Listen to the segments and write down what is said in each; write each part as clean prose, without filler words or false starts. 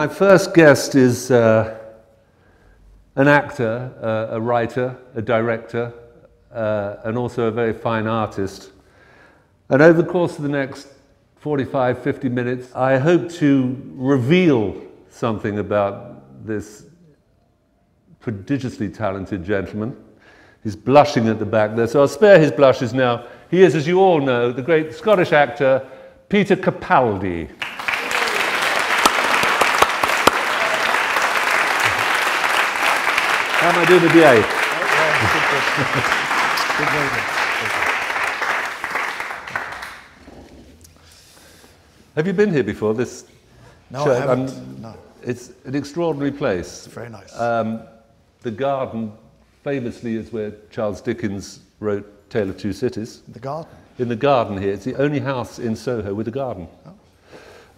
My first guest is an actor, a writer, a director, and also a very fine artist. And over the course of the next 45, 50 minutes, I hope to reveal something about this prodigiously talented gentleman. He's blushing at the back there, so I'll spare his blushes now. He is, as you all know, the great Scottish actor, Peter Capaldi. How am I doing with the A? Have you been here before? This no, I haven't. No. It's an extraordinary place. It's very nice. The garden, famously, is where Charles Dickens wrote Tale of Two Cities. The garden? In the garden here. It's the only house in Soho with a garden.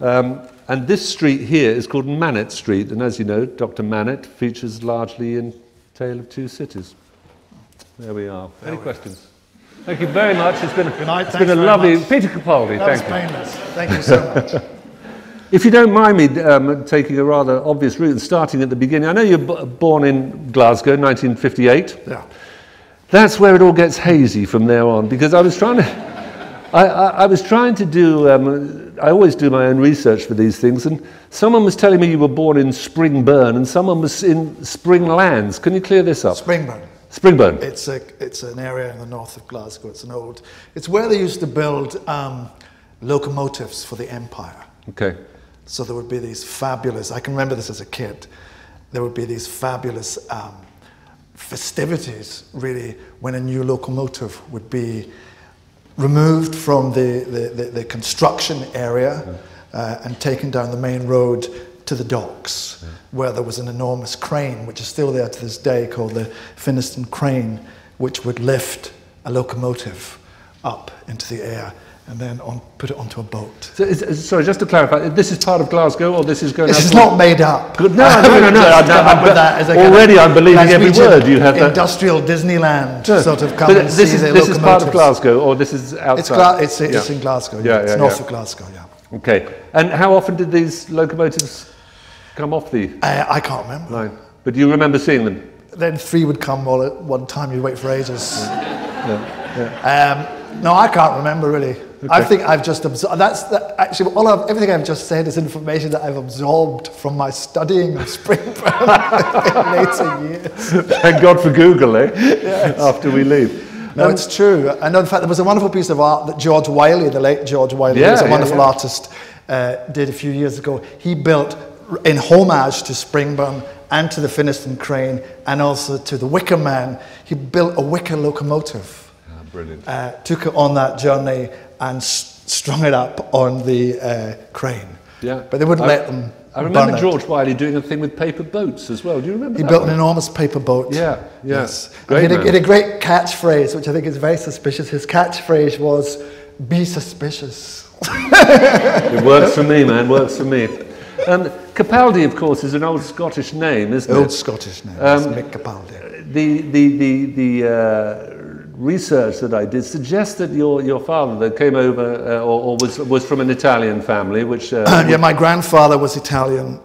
Oh. And this street here is called Manet Street, and as you know, Dr. Manet features largely in Tale of Two Cities. There we are. Any questions? Thank you very much. It's been a lovely... Peter Capaldi, thank you. That was painless. Thank you so much. If you don't mind me taking a rather obvious route and starting at the beginning, I know you're born in Glasgow, 1958. Yeah. That's where it all gets hazy from there on, because I was trying to... I was trying to do... I always do my own research for these things, and someone was telling me you were born in Springburn, and someone was in Springlands. Can you clear this up? Springburn. Springburn. It's an area in the north of Glasgow. It's where they used to build locomotives for the Empire. Okay. So there would be these fabulous, I can remember this as a kid, there would be these fabulous festivities, really, when a new locomotive would be removed from the construction area and taken down the main road to the docks, where there was an enormous crane, which is still there to this day, called the Finnieston crane, which would lift a locomotive up into the air and then put it onto a boat. So sorry, just to clarify, this is part of Glasgow, or this is going? This is not made up. Good. No. Already, I'm believing every word you have. Industrial Disneyland sort of come and see the locomotives. This is part of Glasgow, or this is outside? It's in Glasgow. Yeah, it's north of Glasgow. Yeah. Okay. And how often did these locomotives come off the? I can't remember. Line. But do you remember seeing them? Then three would come all at one time. You'd wait for ages. No, I can't remember really. Okay. I think I've just absorbed. Actually, everything I've just said is information that I've absorbed from my studying of Springburn in later years. Thank God for Google, eh? Yes. After we leave. No, it's true. I know. In fact, there was a wonderful piece of art that George Wiley, the late George Wiley, who was a wonderful artist, did a few years ago. He built, in homage to Springburn and to the Finnieston crane, and also to the Wicker Man, he built a wicker locomotive. Brilliant. Took it on that journey and strung it up on the crane. Yeah. But they wouldn't let them. I remember George Wiley doing a thing with paper boats as well. Do you remember that? He built an enormous paper boat. Yeah, yes. He had a great catchphrase, which I think is very suspicious. His catchphrase was, "Be suspicious." It works for me, man, works for me. Capaldi, of course, is an old Scottish name, isn't it? Old Scottish name, Mick Capaldi. The research that I did suggests that your father that came over or was from an Italian family, which yeah, my grandfather was Italian.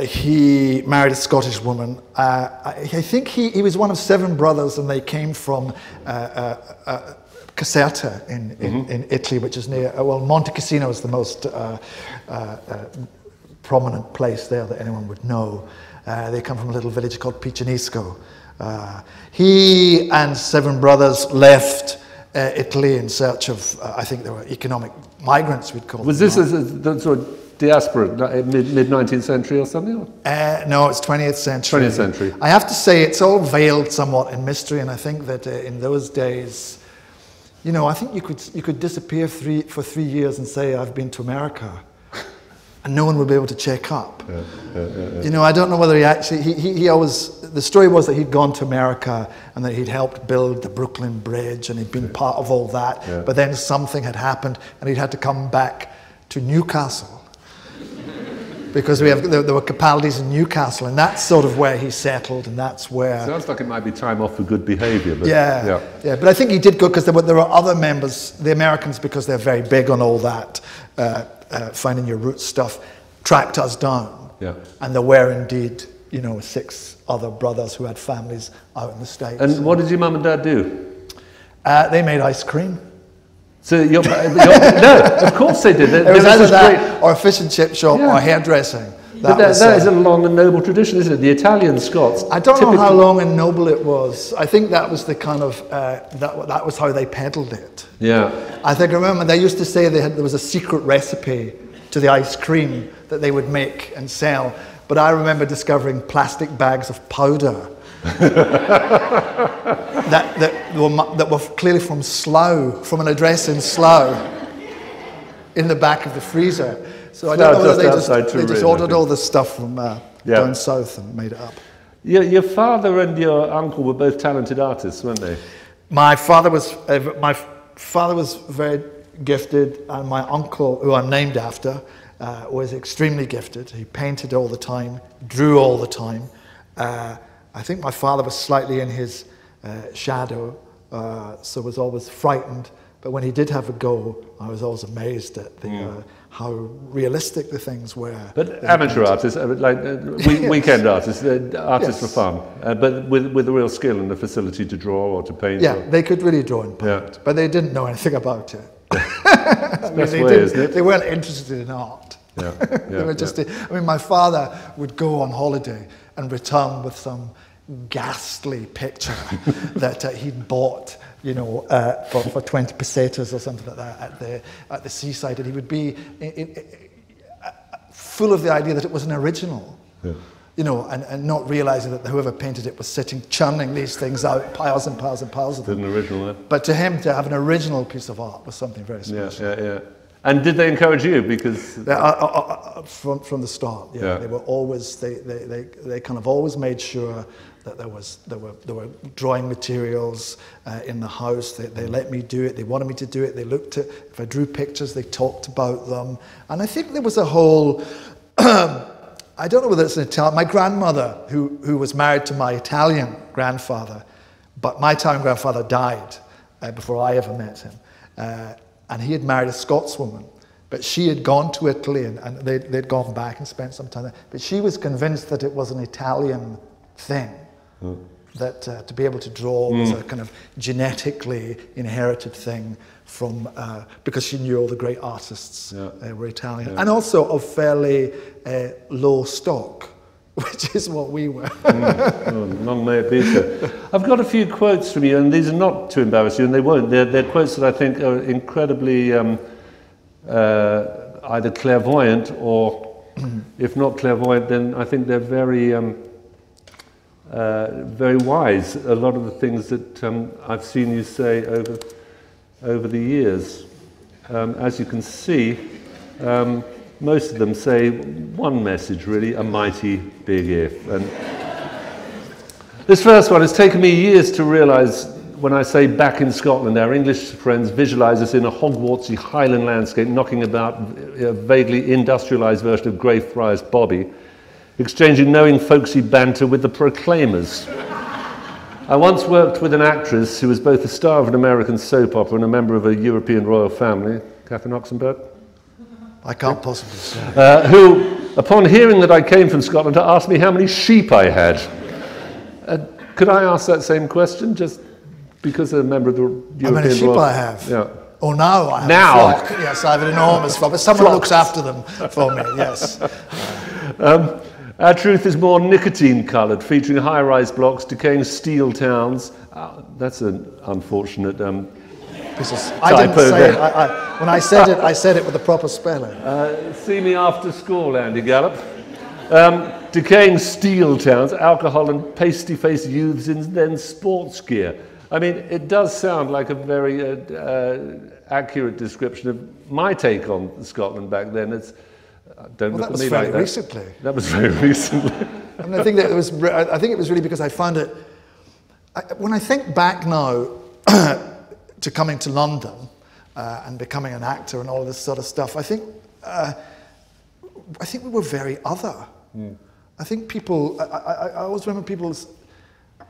He married a Scottish woman. I think he was one of 7 brothers, and they came from Caserta in Italy, which is near. Well, Monte Cassino is the most prominent place there that anyone would know. They come from a little village called Piccinisco. He and 7 brothers left Italy in search of, I think they were economic migrants, we'd call them. Was this the sort of diaspora, mid-19th century or something? No, it's 20th century. 20th century. I have to say it's all veiled somewhat in mystery, and I think that in those days, you know, I think you could disappear for 3 years and say, I've been to America. And no one would be able to check up. You know, I don't know whether he actually, he always, the story was that he'd gone to America and that he'd helped build the Brooklyn Bridge and he'd been part of all that, but then something had happened and he'd had to come back to Newcastle. Because there were Capaldis in Newcastle, and that's sort of where he settled, and that's where... Sounds like it might be time off for good behaviour. But yeah. But I think he did good because there were other members, the Americans, because they're very big on all that, finding your roots stuff, tracked us down. Yeah. And there were indeed, you know, 6 other brothers who had families out in the States. And what did your mum and dad do? They made ice cream. So no, of course they did. It was either that or a fish and chip shop or hairdressing. That is a long and noble tradition, isn't it? The Italian Scots. I don't know how long and noble it was. I think that was the kind of that was how they peddled it. Yeah. I remember they used to say there was a secret recipe to the ice cream that they would make and sell. But I remember discovering plastic bags of powder that were clearly from Slough, from an address in Slough, in the back of the freezer. So I don't know whether they just ordered all this stuff from down south and made it up. Your father and your uncle were both talented artists, weren't they? My father was very gifted, and my uncle, who I'm named after, was extremely gifted. He painted all the time, drew all the time. I think my father was slightly in his shadow, so was always frightened. But when he did have a go, I was always amazed at how realistic the things were. But amateur artists, like weekend artists, artists for fun, but with a real skill and the facility to draw or to paint. Yeah, they could really draw and paint, but they didn't know anything about it. They weren't interested in art. Yeah, they were just. I mean, my father would go on holiday and return with some ghastly picture that he'd bought, you know, for 20 pesetas or something like that at the seaside, and he would be full of the idea that it was an original. Yeah. You know, and not realizing that whoever painted it was sitting churning these things out, piles and piles and piles of them. An original, yeah. But to him, to have an original piece of art was something very special. Yeah. And did they encourage you? Because from the start, they were always they kind of always made sure that there were drawing materials in the house. They let me do it. They wanted me to do it. They looked at if I drew pictures, they talked about them, and I think there was a whole. I don't know whether it's an Italian. My grandmother, who was married to my Italian grandfather, but my Italian grandfather died before I ever met him, and he had married a Scotswoman, but she had gone to Italy and they'd gone back and spent some time there. But she was convinced that it was an Italian thing, that to be able to draw was a kind of genetically inherited thing from because she knew all the great artists were Italian, and also of fairly low stock, which is what we were. Long may it be so. I've got a few quotes from you, and these are not to embarrass you, and they won't. They're quotes that I think are incredibly either clairvoyant or, if not clairvoyant, then I think they're very very wise. A lot of the things that I've seen you say over the years. As you can see, most of them say one message really, a mighty big if. And this first one, it's taken me years to realise when I say back in Scotland, our English friends visualise us in a Hogwartsy Highland landscape knocking about a vaguely industrialised version of Greyfriars Bobby, exchanging knowing folksy banter with the Proclaimers. I once worked with an actress who was both a star of an American soap opera and a member of a European royal family, Catherine Oxenberg. I can't possibly say. Who, upon hearing that I came from Scotland, asked me how many sheep I had. Could I ask that same question, just because I'm a member of the European royal... How many sheep I have? Yeah. Oh, now I have a flock. Yes, I have an enormous flock, but someone looks after them for me, yes. Our truth is more nicotine-coloured, featuring high-rise blocks, decaying steel towns. That's an unfortunate I didn't say it. When I said it with the proper spelling. See me after school, Andy Gallop. Decaying steel towns, alcohol and pasty-faced youths in then sports gear. I mean, it does sound like a very accurate description of my take on Scotland back then. Don't look at me like that. Recently. That was very recently. I mean, I think it was really because I found it. When I think back now to coming to London and becoming an actor and all this sort of stuff, I think we were very other. I think people. I always remember people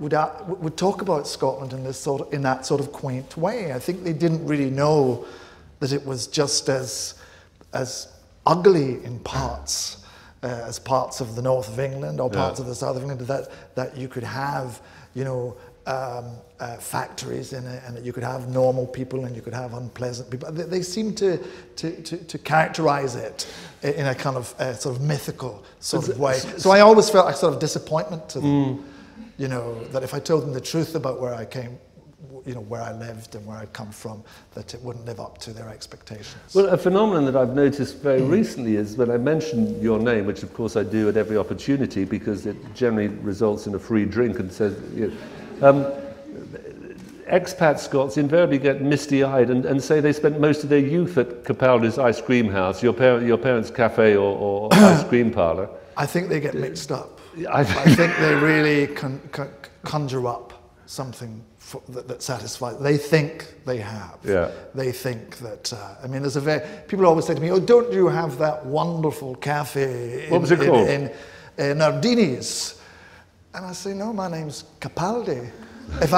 would talk about Scotland in that sort of quaint way. I think they didn't really know that it was just as ugly in parts as parts of the north of England or parts of the south of England, that you could have, factories in it, and that you could have normal people and you could have unpleasant people. They seem to characterize it in a kind of sort of mythical sort of way. So I always felt a sort of disappointment to them, that if I told them the truth about where I came, where I lived and where I'd come from, that it wouldn't live up to their expectations. Well, a phenomenon that I've noticed very recently is when I mention your name, which of course I do at every opportunity because it generally results in a free drink and says, expat Scots invariably get misty-eyed and say they spent most of their youth at Capaldi's ice cream house, your parents' cafe or ice cream parlour. I think they get mixed up. I think they really conjure up something that satisfies. They think they have. Yeah. They think that. There's people always say to me, "Oh, don't you have that wonderful cafe what was it called? in Nardini's?" And I say, "No, my name's Capaldi. If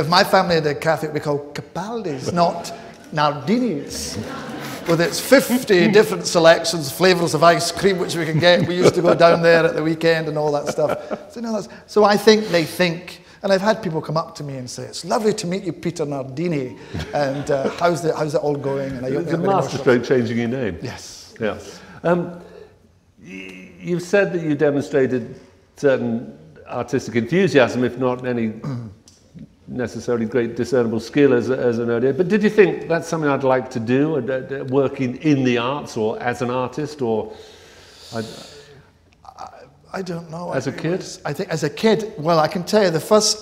my family had a cafe, it would be called Capaldi's, not Nardini's." With its 50 different selections, flavours of ice cream which we can get. We used to go down there at the weekend and all that stuff. So I think they think, and I've had people come up to me and say, "It's lovely to meet you, Peter Nardini, and how's it all going?" And it's a masterstroke changing your name. Yes. Yeah. You've said that you demonstrated certain artistic enthusiasm, if not any necessarily great discernible skill as an earlier. But did you think that's something I'd like to do, working in the arts or as an artist, or? I don't know. As a kid? I think as a kid, well, I can tell you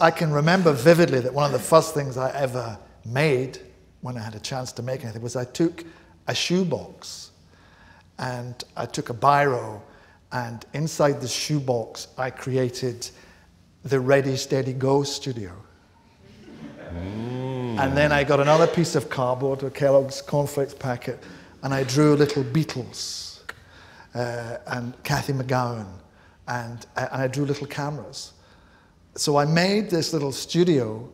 I can remember vividly that one of the first things I ever made when I had a chance to make anything was I took a shoebox and I took a biro, and inside the shoebox I created the Ready, Steady, Go studio. And then I got another piece of cardboard, a Kellogg's cornflakes packet, and I drew little Beatles and Cathy McGowan, and I drew little cameras. So I made this little studio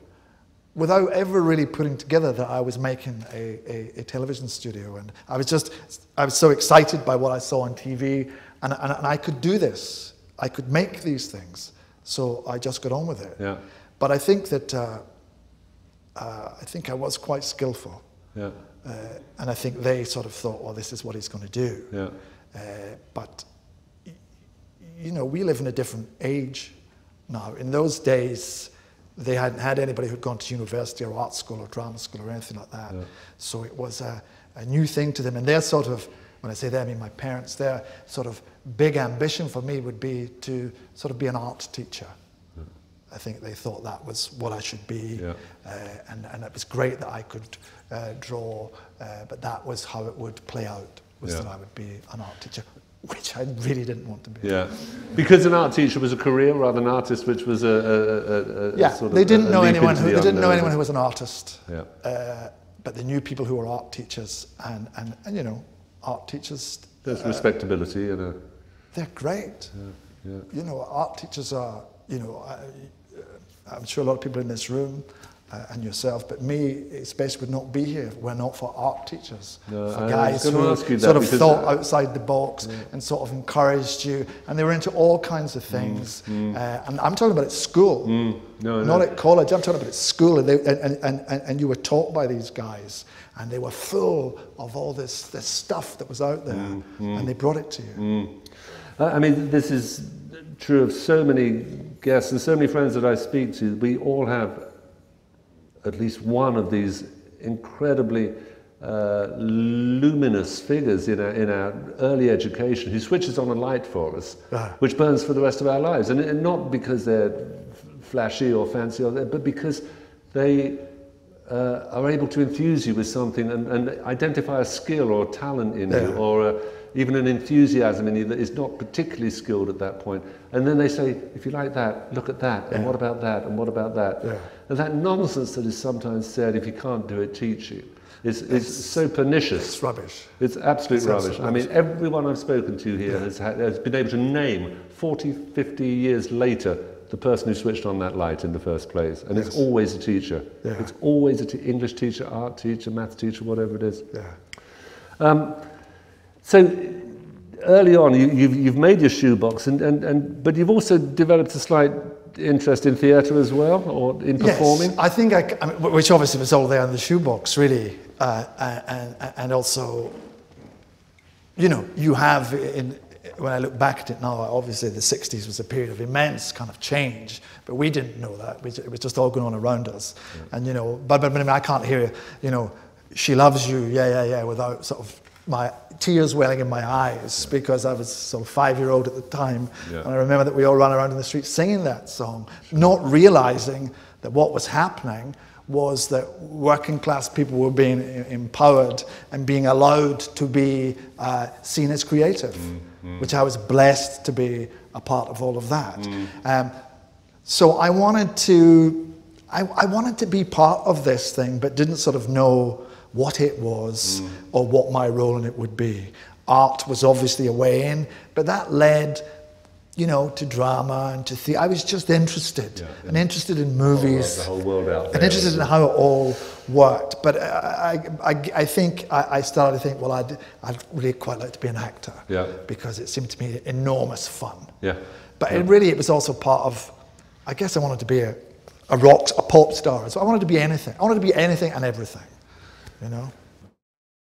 without ever really putting together that I was making a television studio. And I was so excited by what I saw on TV, and I could do this. I could make these things. So I just got on with it. Yeah. But I think that I was quite skillful. Yeah. And I think they sort of thought, well, this is what he's going to do. Yeah. But we live in a different age now. In those days, they hadn't had anybody who'd gone to university or art school or drama school or anything like that. Yeah. So it was a new thing to them. And their sort of, when I say they, I mean my parents, their sort of big ambition for me would be to sort of be an art teacher. Yeah. I think they thought that was what I should be. Yeah. And it was great that I could draw, but that was how it would play out, was that I would be an art teacher, which I really didn't want to be. Yeah, because an art teacher was a career rather than an artist, which was a sort of. They didn't know anyone who was an artist. Yeah. But they knew people who were art teachers, and art teachers. There's respectability and a. They're great. Yeah. Yeah. Art teachers are. I'm sure a lot of people in this room. And yourself, but me especially would not be here if we're not for art teachers, for guys who sort of thought outside the box and sort of encouraged you, and they were into all kinds of things. And I'm talking about at school, not at college. I'm talking about at school, and you were taught by these guys, and they were full of all this stuff that was out there, and they brought it to you. I mean, this is true of so many guests and so many friends that I speak to. We all have at least one of these incredibly luminous figures in our early education who switches on a light for us, which burns for the rest of our lives. And not because they're flashy or fancy, but because they are able to infuse you with something and identify a skill or a talent in you, or even an enthusiasm in you that is not particularly skilled at that point. And then they say, if you like that, look at that, and what about that, and what about that? Yeah. And that nonsense that is sometimes said, if you can't do it, teach you. It's so pernicious. It's rubbish. It's absolute rubbish. I mean, everyone I've spoken to here has been able to name 40, 50 years later the person who switched on that light in the first place. And it's always a teacher. Yeah. It's always an English teacher, art teacher, maths teacher, whatever it is. Yeah. So early on, you've made your shoebox, but you've also developed a slight interest in theatre as well, or in performing? Yes, I think I mean, which obviously was all there in the shoebox, really, and also, you know, you have when I look back at it now, obviously the 60s was a period of immense kind of change, but we didn't know that. It was just all going on around us, and you know, but I mean, I can't hear, you know, "She loves you," yeah, without sort of my tears welling in my eyes, because I was sort of 5-year-old at the time, and I remember that we all ran around in the streets singing that song, not realizing that what was happening was that working class people were being empowered and being allowed to be seen as creative, which I was blessed to be a part of all of that. So I wanted to be part of this thing, but didn't sort of know what it was or what my role in it would be. Art was obviously a way in, but that led, you know, to drama and to theatre. I was just interested, and interested in movies, the whole world out there, and interested in how it all worked. But I think I started to think, well, I'd really quite like to be an actor, because it seemed to me enormous fun. But it was also part of, I guess I wanted to be a pop star. So I wanted to be anything. I wanted to be anything and everything, you know.